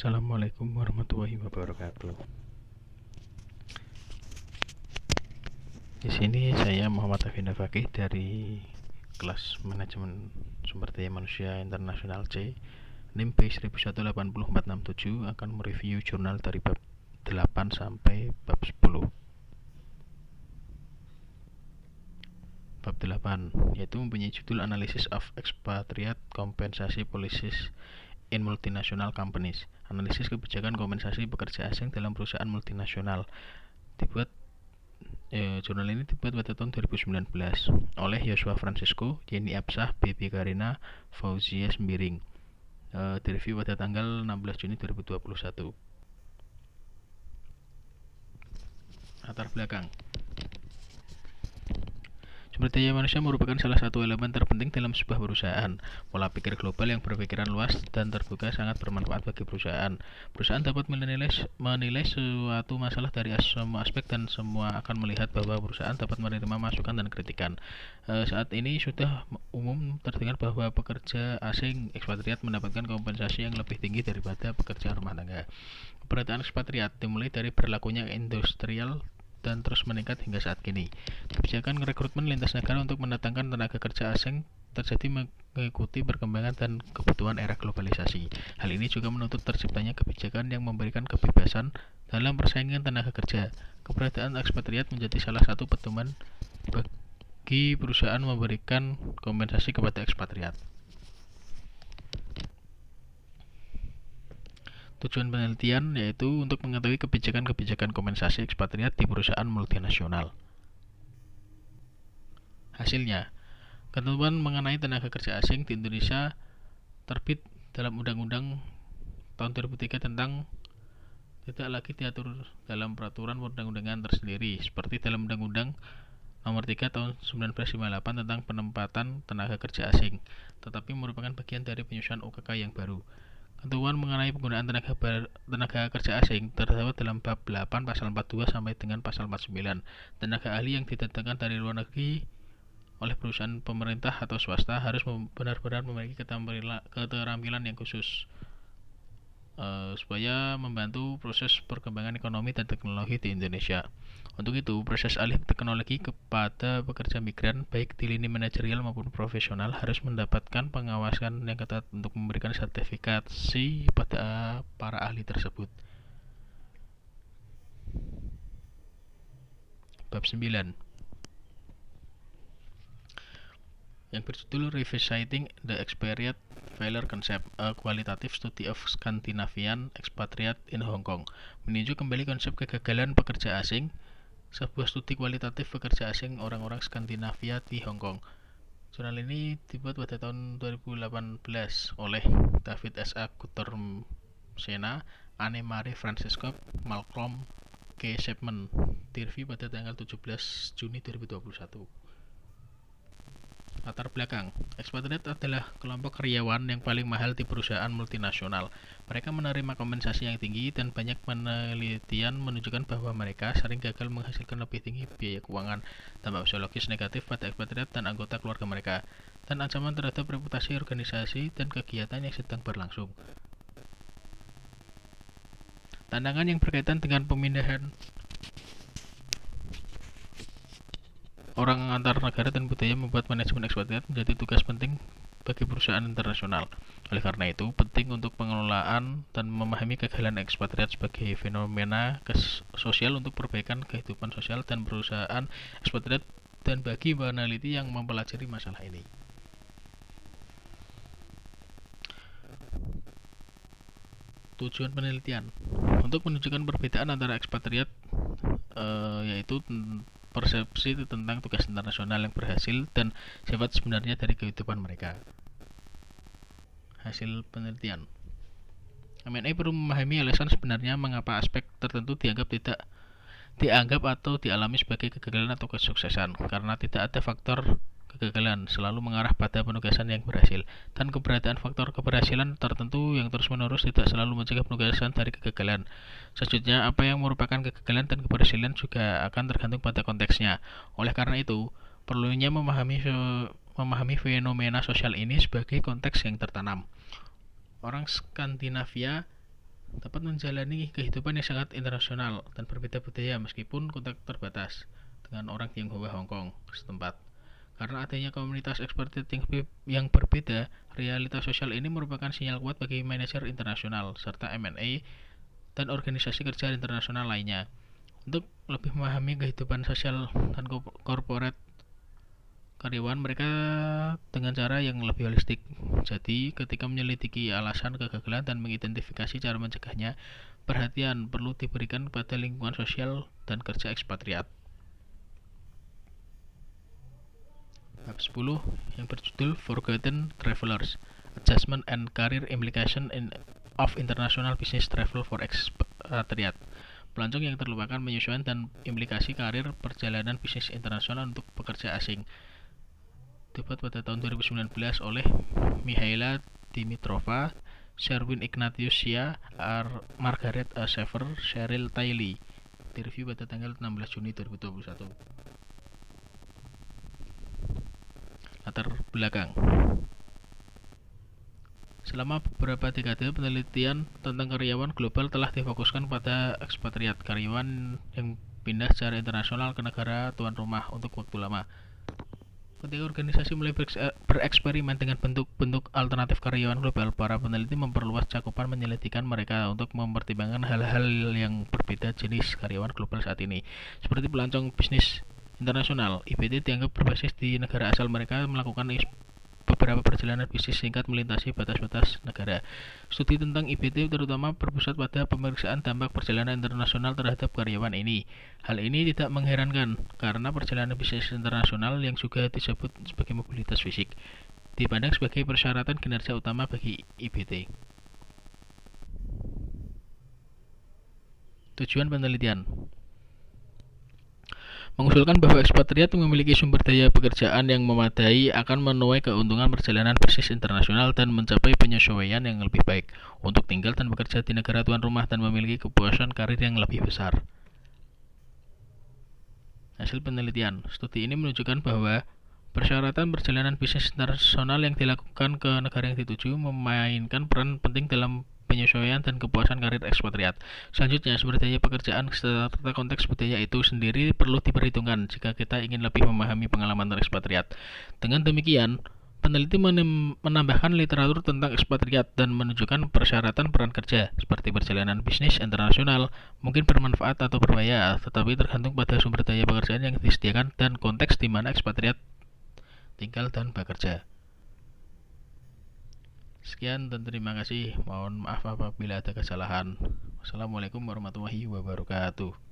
Assalamualaikum warahmatullahi wabarakatuh. Di sini saya Muhammad Afina Fakih dari kelas Manajemen Sumber Daya Manusia Internasional C, NIM B1180467 akan mereview jurnal dari bab 8 sampai bab 10. Bab 8 yaitu mempunyai judul Analysis of Expatriate Compensation Policies in Multinational Companies. Analisis kebijakan kompensasi pekerja asing dalam perusahaan multinasional. Jurnal ini dibuat pada tahun 2019 oleh Yosua Francisco, Yeni Absah, Baby Karina, Fauzia Sembiring. Direview pada tanggal 16 Juni 2021. Latar belakang. Sumber daya manusia merupakan salah satu elemen terpenting dalam sebuah perusahaan. Pola pikir global yang berpikiran luas dan terbuka sangat bermanfaat bagi perusahaan. Perusahaan dapat menilai suatu masalah dari semua aspek dan semua akan melihat bahwa perusahaan dapat menerima masukan dan kritikan. Saat ini sudah umum terdengar bahwa pekerja asing ekspatriat mendapatkan kompensasi yang lebih tinggi daripada pekerja rumah tangga. Keberadaan ekspatriat dimulai dari berlakunya industrial dan terus meningkat hingga saat kini. Kebijakan rekrutmen lintas negara untuk mendatangkan tenaga kerja asing terjadi mengikuti perkembangan dan kebutuhan era globalisasi. Hal ini juga menuntut terciptanya kebijakan yang memberikan kebebasan dalam persaingan tenaga kerja. Keberadaan ekspatriat menjadi salah satu pedoman bagi perusahaan memberikan kompensasi kepada ekspatriat. Tujuan penelitian yaitu untuk mengetahui kebijakan-kebijakan kompensasi ekspatriat di perusahaan multinasional. Hasilnya, ketentuan mengenai tenaga kerja asing di Indonesia terbit dalam Undang-Undang tahun 2003 tentang tidak lagi diatur dalam peraturan perundang-undangan tersendiri seperti dalam Undang-Undang Nomor 3 tahun 1958 tentang penempatan tenaga kerja asing, tetapi merupakan bagian dari penyusunan UKK yang baru. Ketentuan mengenai penggunaan tenaga kerja asing terdapat dalam bab 8 pasal 42 sampai dengan pasal 49. Tenaga ahli yang didatangkan dari luar negeri oleh perusahaan pemerintah atau swasta harus benar-benar memiliki keterampilan yang khusus supaya membantu proses perkembangan ekonomi dan teknologi di Indonesia. Untuk itu, proses alih teknologi kepada pekerja migran baik di lini manajerial maupun profesional harus mendapatkan pengawasan yang ketat untuk memberikan sertifikasi pada para ahli tersebut. Bab 9 yang berjudul Revisiting the Expatriate Failure Concept, a Qualitative Study of Scandinavian Expatriate in Hong Kong, meninjau kembali konsep kegagalan pekerja asing, sebuah studi kualitatif pekerja asing orang-orang Skandinavia di Hong Kong. Jurnal ini dibuat pada tahun 2018 oleh David S.A. Gutermsena, Anne-Marie Francisco, Malcolm K. Chapman, direview pada tanggal 17 Juni 2021. Latar belakang. Ekspatriat adalah kelompok karyawan yang paling mahal di perusahaan multinasional. Mereka menerima kompensasi yang tinggi dan banyak penelitian menunjukkan bahwa mereka sering gagal menghasilkan lebih tinggi biaya keuangan, dampak psikologis negatif pada ekspatriat dan anggota keluarga mereka, dan ancaman terhadap reputasi organisasi dan kegiatan yang sedang berlangsung. Tantangan yang berkaitan dengan pemindahan orang antar negara dan budaya membuat manajemen ekspatriat menjadi tugas penting bagi perusahaan internasional. Oleh karena itu, penting untuk pengelolaan dan memahami kegagalan ekspatriat sebagai fenomena sosial untuk perbaikan kehidupan sosial dan perusahaan ekspatriat dan bagi peneliti yang mempelajari masalah ini. Tujuan penelitian untuk menunjukkan perbedaan antara ekspatriat yaitu persepsi tentang tugas internasional yang berhasil dan sifat sebenarnya dari kehidupan mereka. Hasil penelitian. MNE perlu memahami alasan sebenarnya mengapa aspek tertentu dianggap atau dialami sebagai kegagalan atau kesuksesan, karena tidak ada faktor kegagalan selalu mengarah pada penugasan yang berhasil, dan keberadaan faktor keberhasilan tertentu yang terus-menerus tidak selalu mencegah penugasan dari kegagalan. Selanjutnya, apa yang merupakan kegagalan dan keberhasilan juga akan tergantung pada konteksnya. Oleh karena itu, perlunya memahami fenomena sosial ini sebagai konteks yang tertanam. Orang Skandinavia dapat menjalani kehidupan yang sangat internasional dan berbeda budaya meskipun kontak terbatas dengan orang Tionghoa Hong Kong setempat. Karena adanya komunitas ekspatriat yang berbeda, realitas sosial ini merupakan sinyal kuat bagi manajer internasional serta M&A dan organisasi kerja internasional lainnya untuk lebih memahami kehidupan sosial dan korporat karyawan mereka dengan cara yang lebih holistik. Jadi, ketika menyelidiki alasan kegagalan dan mengidentifikasi cara mencegahnya, perhatian perlu diberikan pada lingkungan sosial dan kerja ekspatriat. Bab 10 yang berjudul Forgotten Travelers, Adjustment and Career Implication of International Business Travel for Expatriate. Pelancong yang terlupakan, penyesuaian dan implikasi karir perjalanan bisnis internasional untuk pekerja asing. Dibuat pada tahun 2019 oleh Mihaela Dimitrova, Sherwin Ignatius Shia, Margaret A. Sever, Cheryl Tiley. Direview pada tanggal 16 Juni 2021. Latar belakang. Selama beberapa dekade, penelitian tentang karyawan global telah difokuskan pada ekspatriat, karyawan yang pindah secara internasional ke negara tuan rumah untuk waktu lama. Ketika organisasi mulai bereksperimen dengan bentuk-bentuk alternatif karyawan global, para peneliti memperluas cakupan penyelidikan mereka untuk mempertimbangkan hal-hal yang berbeda jenis karyawan global saat ini. Seperti pelancong bisnis internasional, IBT dianggap berbasis di negara asal mereka melakukan beberapa perjalanan bisnis singkat melintasi batas-batas negara. Studi tentang IBT terutama berpusat pada pemeriksaan dampak perjalanan internasional terhadap karyawan ini. Hal ini tidak mengherankan karena perjalanan bisnis internasional yang juga disebut sebagai mobilitas fisik dipandang sebagai persyaratan kinerja utama bagi IBT. Tujuan penelitian mengusulkan bahwa ekspatriat memiliki sumber daya pekerjaan yang memadai akan menuai keuntungan perjalanan bisnis internasional dan mencapai penyesuaian yang lebih baik untuk tinggal dan bekerja di negara tuan rumah dan memiliki kepuasan karir yang lebih besar. Hasil penelitian, studi ini menunjukkan bahwa persyaratan perjalanan bisnis internasional yang dilakukan ke negara yang dituju memainkan peran penting dalam penyesuaian dan kepuasan karir ekspatriat. Selanjutnya, sumber daya pekerjaan serta konteks budaya itu sendiri perlu diperhitungkan jika kita ingin lebih memahami pengalaman ekspatriat. Dengan demikian, peneliti menambahkan literatur tentang ekspatriat dan menunjukkan persyaratan peran kerja seperti perjalanan bisnis internasional mungkin bermanfaat atau berbahaya, tetapi tergantung pada sumber daya pekerjaan yang disediakan dan konteks di mana ekspatriat tinggal dan bekerja. Sekian dan terima kasih. Mohon maaf apabila ada kesalahan. Wassalamualaikum warahmatullahi wabarakatuh.